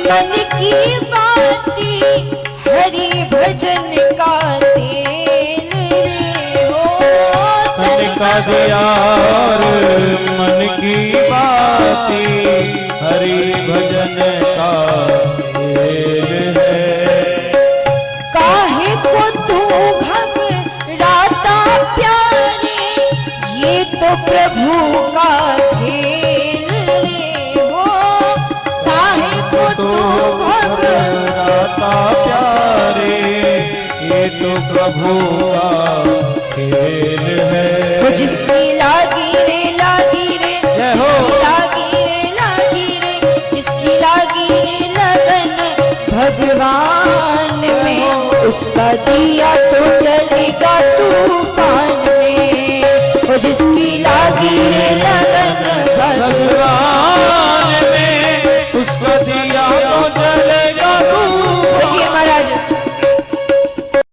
मन की बाती हरि भजन का तेल रे हो तन का दिया मन की बाती हरि भजन का तेल है। काहे को तू घबराता प्यारे ये तो प्रभु का खेल रे हो काहे को तू घबराता प्यारे ये तो प्रभु का खेल है। वो जिसकी लागी रे जिसकी लागी रे जिसकी लागी रे लगन भगवान में उसका दिया तो चलेगा